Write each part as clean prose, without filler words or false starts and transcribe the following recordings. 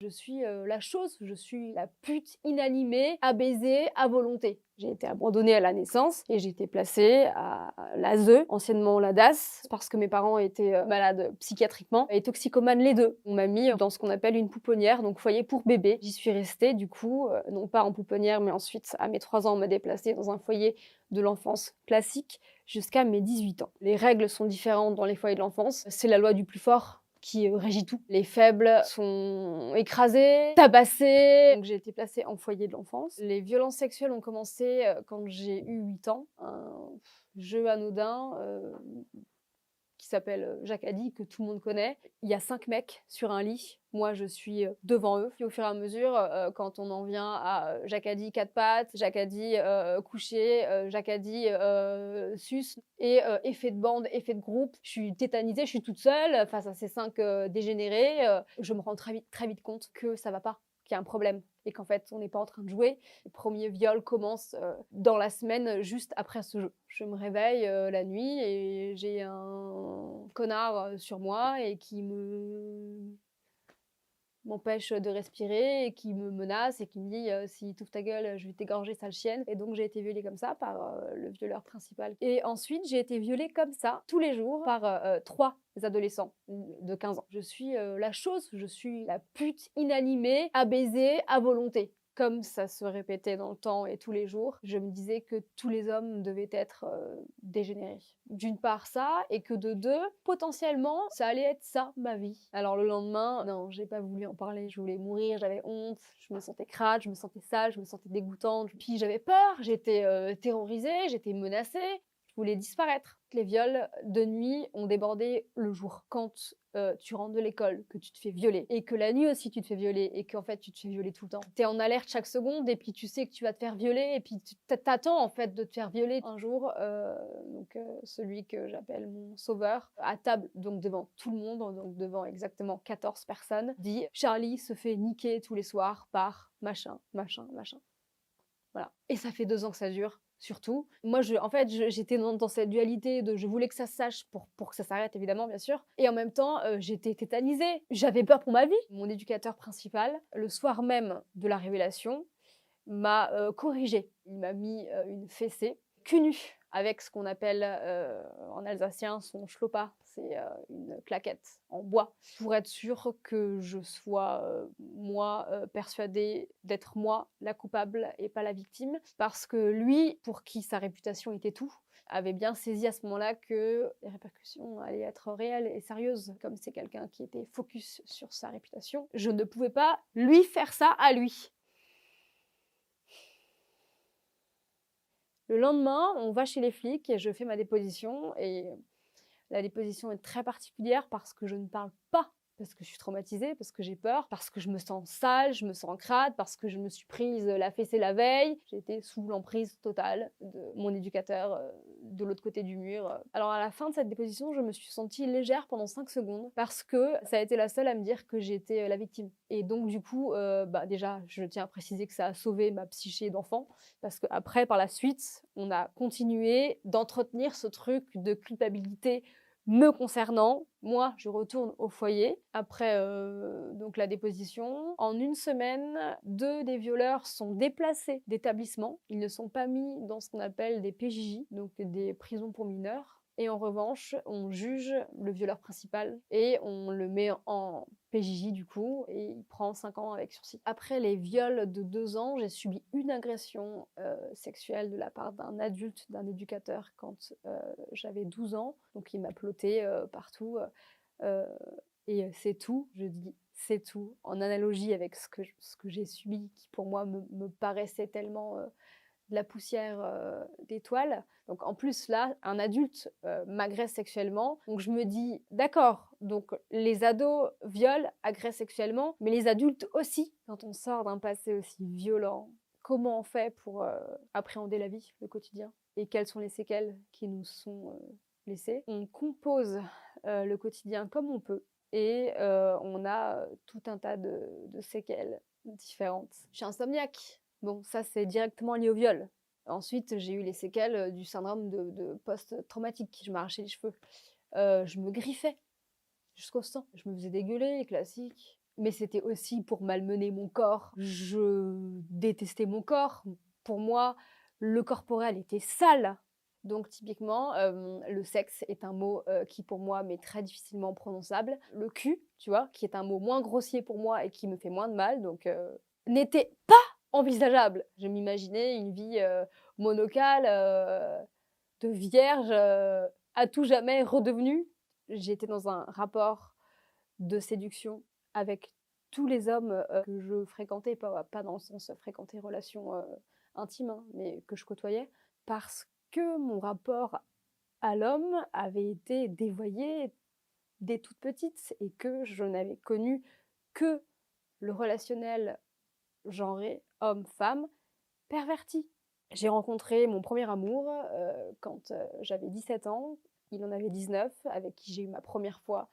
Je suis la chose, je suis la pute inanimée, à baiser à volonté. J'ai été abandonnée à la naissance et j'ai été placée à l'ASE, anciennement la DAS, parce que mes parents étaient malades psychiatriquement et toxicomanes les deux. On m'a mis dans ce qu'on appelle une pouponnière, donc foyer pour bébé. J'y suis restée du coup, non pas en pouponnière, mais ensuite à mes 3 ans, on m'a déplacée dans un foyer de l'enfance classique jusqu'à mes 18 ans. Les règles sont différentes dans les foyers de l'enfance. C'est la loi du plus fort qui régit tout. Les faibles sont écrasés, tabassés. Donc j'ai été placée en foyer de l'enfance. Les violences sexuelles ont commencé quand j'ai eu 8 ans. Un jeu anodin qui s'appelle Jacadi, que tout le monde connaît. Il y a 5 mecs sur un lit. Moi, je suis devant eux. Puis au fur et à mesure, quand on en vient à Jacadi 4 pattes, Jacadi couché, Jacadi sus, et effet de bande, effet de groupe, je suis tétanisée, je suis toute seule face à ces 5 dégénérés. Je me rends très vite compte que ça va pas, qu'il y a un problème et qu'en fait, on n'est pas en train de jouer. Les premiers viols commencent dans la semaine juste après ce jeu. Je me réveille la nuit et j'ai un connard sur moi et qui m'empêche de respirer et qui me menace et qui me dit si tu ouvres ta gueule, je vais t'égorger, sale chienne. Et donc j'ai été violée comme ça par le violeur principal. Et ensuite, j'ai été violée comme ça, tous les jours, par 3 adolescents de 15 ans. Je suis la chose, je suis la pute inanimée, à baiser à volonté. Comme ça se répétait dans le temps et tous les jours, je me disais que tous les hommes devaient être dégénérés. D'une part ça, et que de deux, potentiellement, ça allait être ça, ma vie. Alors le lendemain, non, j'ai pas voulu en parler, je voulais mourir, j'avais honte, je me sentais crade, je me sentais sale, je me sentais dégoûtante. Puis j'avais peur, j'étais terrorisée, j'étais menacée. Je voulais disparaître. Les viols de nuit ont débordé le jour. Quand tu rentres de l'école, que tu te fais violer, et que la nuit aussi tu te fais violer, et qu'en fait tu te fais violer tout le temps. T'es en alerte chaque seconde, et puis tu sais que tu vas te faire violer, et puis tu t'attends en fait de te faire violer. Un jour, celui que j'appelle mon sauveur, à table, donc devant tout le monde, donc devant exactement 14 personnes, dit « Charlie se fait niquer tous les soirs par machin, machin, machin ». Voilà. Et ça fait 2 ans que ça dure, surtout. Moi, j'étais dans cette dualité de je voulais que ça se sache pour que ça s'arrête, évidemment, bien sûr. Et en même temps, j'étais tétanisée. J'avais peur pour ma vie. Mon éducateur principal, le soir même de la révélation, m'a corrigée. Il m'a mis une fessée, cul nu, avec ce qu'on appelle en alsacien son schlopa. C'est une claquette en bois, pour être sûre que je sois, moi, persuadée d'être moi la coupable et pas la victime. Parce que lui, pour qui sa réputation était tout, avait bien saisi à ce moment-là que les répercussions allaient être réelles et sérieuses. Comme c'est quelqu'un qui était focus sur sa réputation, je ne pouvais pas lui faire ça à lui. Le lendemain, on va chez les flics et je fais ma déposition. Et la déposition est très particulière parce que je ne parle pas, parce que je suis traumatisée, parce que j'ai peur, parce que je me sens sale, je me sens crade, parce que je me suis prise la fessée la veille. J'ai été sous l'emprise totale de mon éducateur de l'autre côté du mur. Alors à la fin de cette déposition, je me suis sentie légère pendant 5 secondes parce que ça a été la seule à me dire que j'étais la victime. Et donc du coup, déjà, je tiens à préciser que ça a sauvé ma psyché d'enfant parce qu'après, par la suite, on a continué d'entretenir ce truc de culpabilité me concernant. Moi, je retourne au foyer après donc la déposition. En une semaine, 2 des violeurs sont déplacés d'établissement. Ils ne sont pas mis dans ce qu'on appelle des PJJ, donc des prisons pour mineurs. Et en revanche, on juge le violeur principal et on le met en PJJ du coup, et il prend 5 ans avec sursis. Après les viols de 2 ans, j'ai subi une agression sexuelle de la part d'un adulte, d'un éducateur, quand j'avais 12 ans. Donc il m'a ploté partout. Et c'est tout, je dis c'est tout, en analogie avec ce que j'ai subi, qui pour moi me paraissait tellement de la poussière d'étoiles. Donc en plus là, un adulte m'agresse sexuellement. Donc je me dis, d'accord, donc les ados violent, agressent sexuellement, mais les adultes aussi. Quand on sort d'un passé aussi violent, comment on fait pour appréhender la vie, le quotidien? Et quelles sont les séquelles qui nous sont laissées? On compose le quotidien comme on peut. Et on a tout un tas de séquelles différentes. Je suis insomniaque. Bon, ça, c'est directement lié au viol. Ensuite, j'ai eu les séquelles du syndrome de post-traumatique. Je m'arrachais les cheveux. Je me griffais jusqu'au sang. Je me faisais dégueuler, classique. mais c'était aussi pour malmener mon corps. Je détestais mon corps. Pour moi, le corporel était sale. Donc typiquement, le sexe est un mot, qui pour moi m'est très difficilement prononçable. Le cul, tu vois, qui est un mot moins grossier pour moi et qui me fait moins de mal, donc n'était pas envisageable. Je m'imaginais une vie, monocale, de vierge, à tout jamais redevenue. J'étais dans un rapport de séduction avec tous les hommes, que je fréquentais, pas dans le sens fréquenter relation, intime, hein, mais que je côtoyais, parce que mon rapport à l'homme avait été dévoyé dès toute petite et que je n'avais connu que le relationnel genré homme-femme perverti. J'ai rencontré mon premier amour, quand, j'avais 17 ans. Il en avait 19, avec qui j'ai eu ma première fois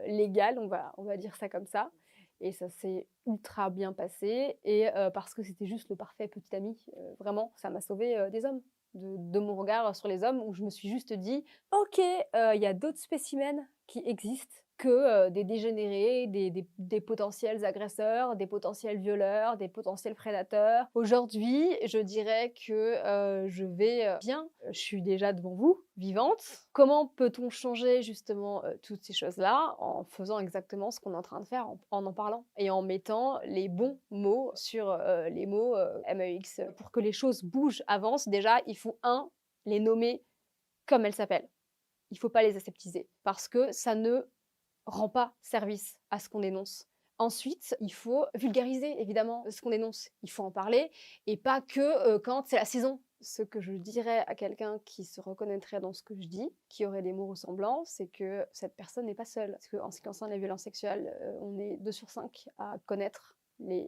légale, on va dire ça comme ça. Et ça s'est ultra bien passé et parce que c'était juste le parfait petit ami, vraiment, ça m'a sauvée, des hommes, de mon regard sur les hommes où je me suis juste dit: «OK, il y a d'autres spécimens qui existent que, des dégénérés, des potentiels agresseurs, des potentiels violeurs, des potentiels prédateurs». Aujourd'hui, je dirais que, je vais, bien. Je suis déjà devant vous, vivante. Comment peut-on changer justement, toutes ces choses-là? En faisant exactement ce qu'on est en train de faire, en parlant et en mettant les bons mots sur, les mots, MEX. Pour que les choses bougent, avancent, déjà, il faut les nommer comme elles s'appellent. Il faut pas les aseptiser parce que ça ne rend pas service à ce qu'on dénonce. Ensuite, il faut vulgariser évidemment ce qu'on dénonce. Il faut en parler et pas que quand c'est la saison. Ce que je dirais à quelqu'un qui se reconnaîtrait dans ce que je dis, qui aurait des mots ressemblants, c'est que cette personne n'est pas seule. Parce qu'en ce qui concerne les violences sexuelles, on est 2 sur 5 à connaître les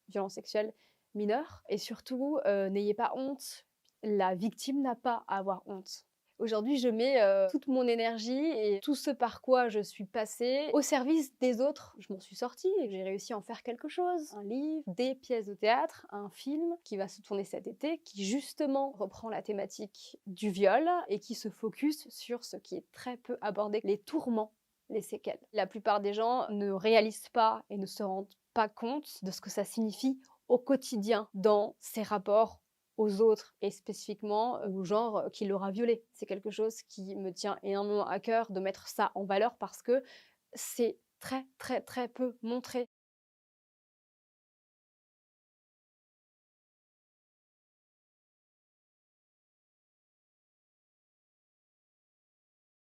violences sexuelles mineures. Et surtout, n'ayez pas honte. La victime n'a pas à avoir honte. Aujourd'hui, je mets, toute mon énergie et tout ce par quoi je suis passée au service des autres. Je m'en suis sortie et j'ai réussi à en faire quelque chose. Un livre, des pièces de théâtre, un film qui va se tourner cet été, qui justement reprend la thématique du viol et qui se focus sur ce qui est très peu abordé, les tourments, les séquelles. La plupart des gens ne réalisent pas et ne se rendent pas compte de ce que ça signifie au quotidien dans ces rapports aux autres et spécifiquement au genre qui l'aura violé. C'est quelque chose qui me tient énormément à cœur de mettre ça en valeur parce que c'est très, très, très peu montré.